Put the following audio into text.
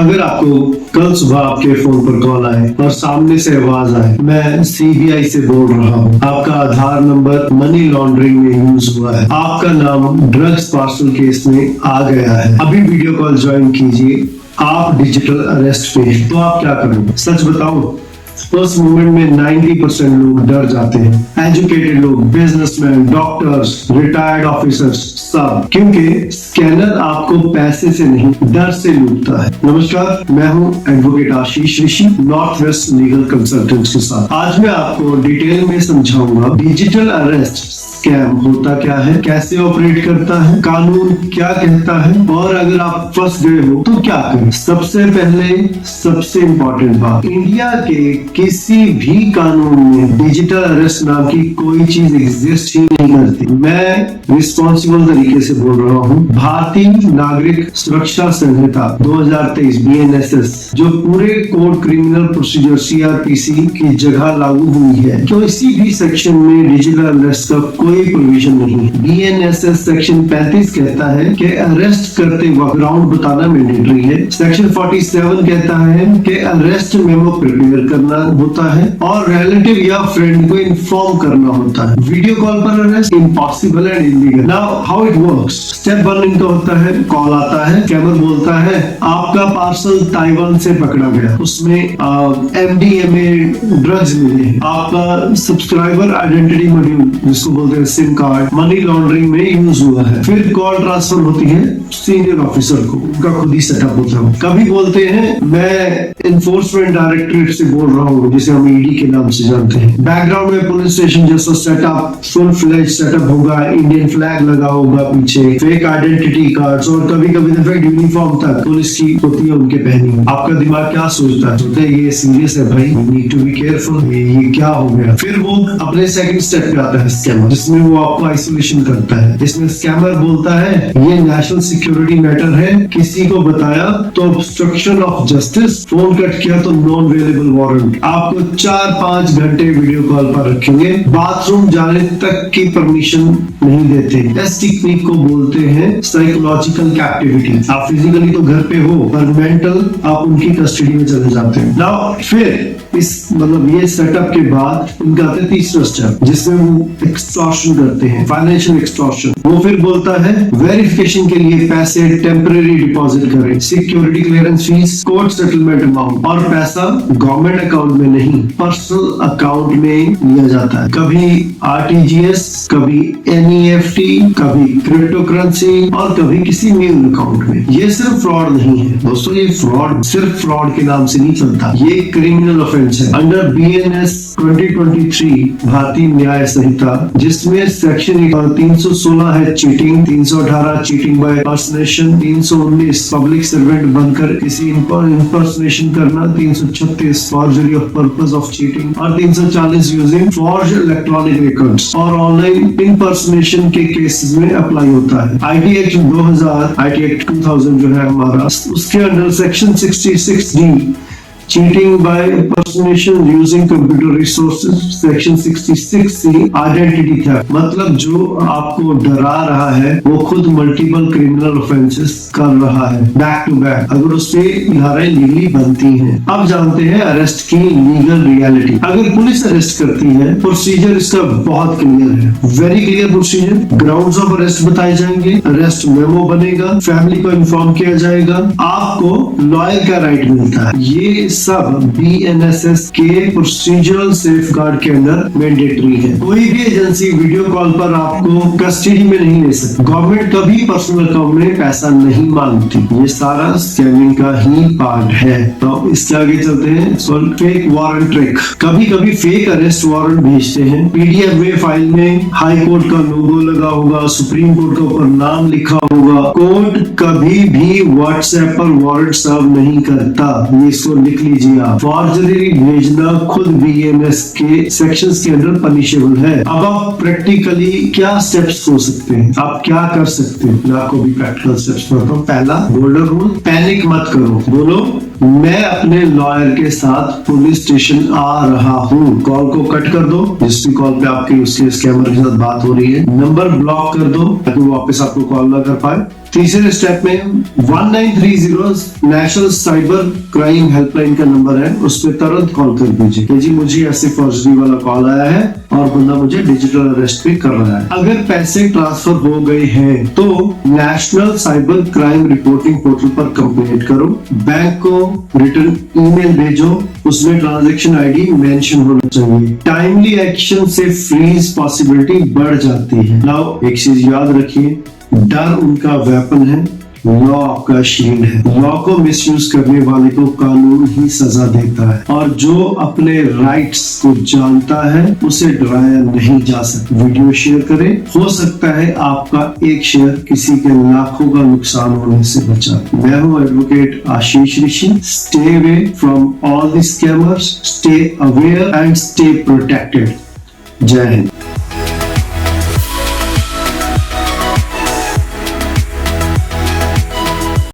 अगर आपको कल सुबह आपके फोन पर कॉल आए और सामने से आवाज आए, मैं सीबीआई से बोल रहा हूँ, आपका आधार नंबर मनी लॉन्ड्रिंग में यूज हुआ है, आपका नाम ड्रग्स पार्सल केस में आ गया है, अभी वीडियो कॉल ज्वाइन कीजिए, आप डिजिटल अरेस्ट पे, तो आप क्या करेंगे? सच बताऊं, फर्स्ट मोमेंट में 90% लोग डर जाते हैं। एजुकेटेड लोग, बिजनेसमैन, डॉक्टर्स, रिटायर्ड ऑफिसर्स, सब, क्योंकि स्कैनर आपको पैसे से नहीं डर से लूटता है। नमस्कार, मैं हूं एडवोकेट आशीष ऋषि, नॉर्थ वेस्ट लीगल कंसल्टेंट्स के साथ। आज मैं आपको डिटेल में समझाऊंगा डिजिटल अरेस्ट स्कैम होता क्या है, कैसे ऑपरेट करता है, कानून क्या कहता है, और अगर आप फंस गए हो तो क्या करें। सबसे पहले सबसे इम्पोर्टेंट बात, इंडिया के किसी भी कानून में डिजिटल अरेस्ट नाम की कोई चीज एग्जिस्ट ही नहीं करती। मैं रिस्पॉन्सिबल तरीके से बोल रहा हूँ। भारतीय नागरिक सुरक्षा संहिता 2023 BNSS जो पूरे कोड क्रिमिनल प्रोसीजर CRPC की जगह लागू हुई है, किसी भी सेक्शन में डिजिटल अरेस्ट का कोई प्रोविजन नहीं। BNSS सेक्शन 35 कहता है कि अरेस्ट करते वक्त ग्राउंड बताना मैंडेटरी है। सेक्शन 47 कहता है कि अरेस्ट मेमो प्रिपेयर करना होता है और रिलेटिव या फ्रेंड को इन्फॉर्म करना होता है। वीडियो कॉल पर arrest impossible and illegal. Now how it works, step 1 इनका होता है, कॉल आता है, स्कैमर बोलता है आपका पार्सल ताइवान से पकड़ा गया, उसमें MDMA ड्रग्स मिले, आपका सब्सक्राइबर आइडेंटिटी मॉड्यूल जिसको बोलते हैं सिम कार्ड मनी लॉन्ड्रिंग में यूज हुआ है। फिर कॉल ट्रांसफर होती है सीनियर ऑफिसर को, उनका खुद ही सेटअप होता है। कभी बोलते हैं मैं इन्फोर्समेंट डायरेक्टरेट से बोल रहा हूँ, जिसे हम ED के नाम से जानते हैं। बैकग्राउंड में पुलिस स्टेशन जैसा सेटअप, फुल फ्लेज सेटअप होगा, इंडियन फ्लैग लगा होगा पीछे, फेक आइडेंटिटी कार्ड्स, और कभी कभी फेक यूनिफॉर्म तक पुलिस की होती है उनके पहनी हुई। आपका दिमाग क्या सोचता है? सोचता है ये सीरियस है भाई, नीड टू बी केयरफुल, ये क्या हो गया। फिर वो अपने सेकंड स्टेप पे आता है स्कैमर, जिसमें वो आपको आइसोलेशन करता है। इसमें स्कैमर बोलता है ये नेशनल सिक्योरिटी मैटर है, किसी को बताया तो obstruction of justice, phone cut किया तो नॉन अवेलेबल वारंट। आपको 4-5 घंटे वीडियो कॉल पर रखेंगे, बाथरूम जाने तक की परमिशन नहीं देते। इस टेक्निक को बोलते हैं साइकोलॉजिकल कैप्टिविटी। आप फिजिकली तो घर पे हो पर मेंटल आप उनकी कस्टडी में चले जाते हैं। नाउ फिर इस ये सेटअप के बाद उनका आता है तीसरा स्टेप, जिसमें वो एक्सटॉर्शन करते हैं, फाइनेंशियल एक्सटॉर्शन। वो फिर बोलता है वेरिफिकेशन के लिए पैसे टेम्पररी डिपॉजिट करें, security clearance fees, court settlement amount, और पैसा गवर्नमेंट अकाउंट में नहीं पर्सनल अकाउंट में लिया जाता है। कभी RTGS, कभी NEFT, कभी क्रिप्टो करेंसी, और कभी किसी मेल अकाउंट में। ये सिर्फ फ्रॉड नहीं है दोस्तों, ये फ्रॉड सिर्फ फ्रॉड के नाम से नहीं चलता, ये क्रिमिनल ऑफेंस है अंडर BNS 2023 भारतीय न्याय संहिता, जिसमें सेक्शन 316 है cheating, 318 cheating by personation, 319 public servant बनकर किसी इंपर्सनेशन करना, 336 forgery of purpose of cheating, और 340 यूजिंग फॉर्ज इलेक्ट्रॉनिक रिकॉर्ड्स और ऑनलाइन इंपर्सनेशन के केसेस में अप्लाई होता है। IT एक्ट 2000 जो है हमारा, उसके under section 66D cheating by personation using computer resources, section 66C identity theft, मतलब जो आपको डरा रहा है वो खुद मल्टीपल क्रिमिनल ऑफेंसेस कर रहा है बैक टू बैक, अगर उससे धाराएं लीगली बनती हैं। अब जानते हैं अरेस्ट की लीगल रियलिटी। अगर पुलिस अरेस्ट करती है, प्रोसीजर इसका बहुत क्लियर है, very clear procedure. Grounds of arrest बताए जाएंगे, अरेस्ट मेमो बनेगा, फैमिली को इन्फॉर्म किया जाएगा, आपको लॉयर का राइट मिलता है। ये सब BNSS के प्रोसीजरल सेफगार्ड के अंदर मैंडेटरी है। कोई भी एजेंसी वीडियो कॉल पर आपको कस्टडी में नहीं ले सकती, गवर्नमेंट कभी पर्सनल अकाउंट में पैसा नहीं मांगती, ये सारा स्कैमिंग का ही पार्ट है। तो इसके आगे चलते हैं। फेक वारंट ट्रिक, कभी कभी फेक अरेस्ट वारंट भेजते हैं, PDF में फाइल में हाई कोर्ट का लोगो लगा होगा, सुप्रीम कोर्ट का ऊपर नाम लिखा होगा। कोर्ट कभी भी व्हाट्सएप पर वारंट सर्व नहीं करता, ये इसको लिख लीजिए आप। फॉर्जरी भेजना खुद BNS के सेक्शंस के अंदर पनिशेबल है। अब आप प्रैक्टिकली क्या स्टेप्स हो सकते हैं, आप क्या कर सकते हैं, मैं आपको भी प्रैक्टिकल स्टेप्स बताता हूँ। पहला गोल्डन रूल, पैनिक मत करो, बोलो मैं अपने लॉयर के साथ पुलिस स्टेशन आ रहा हूँ। कॉल को कट कर दो, जिस भी कॉल पे आपकी उसके स्कैमर के साथ बात हो रही है। नंबर ब्लॉक कर दो ताकि वो वापस आपको कॉल ना कर पाए। तीसरे स्टेप में 1930 नेशनल साइबर क्राइम हेल्पलाइन का नंबर है, उस पर तुरंत कॉल कर दीजिए कि जी मुझे ऐसे फर्जी वाला कॉल आया है और बंदा मुझे डिजिटल अरेस्ट भी कर रहा है। अगर पैसे ट्रांसफर हो गए हैं तो national cyber crime reporting portal पर कंप्लेंट करो। बैंक को रिटर्न ईमेल भेजो, उसमें ट्रांजैक्शन आईडी मेंशन होना चाहिए। टाइमली एक्शन से फ्रीज पॉसिबिलिटी बढ़ जाती है। नाउ एक चीज याद रखिए, डर उनका वेपन है, लॉ आपका शील्ड है। लॉ को मिसयूज करने वाले को कानून ही सजा देता है और जो अपने राइट्स को जानता है उसे डराया नहीं जा सकता। वीडियो शेयर करें, हो सकता है आपका एक शेयर किसी के लाखों का नुकसान होने से बचा। मैं हूँ advocate Ashish Rishi. Stay away from all the scammers, stay aware and stay protected. जय हिंद।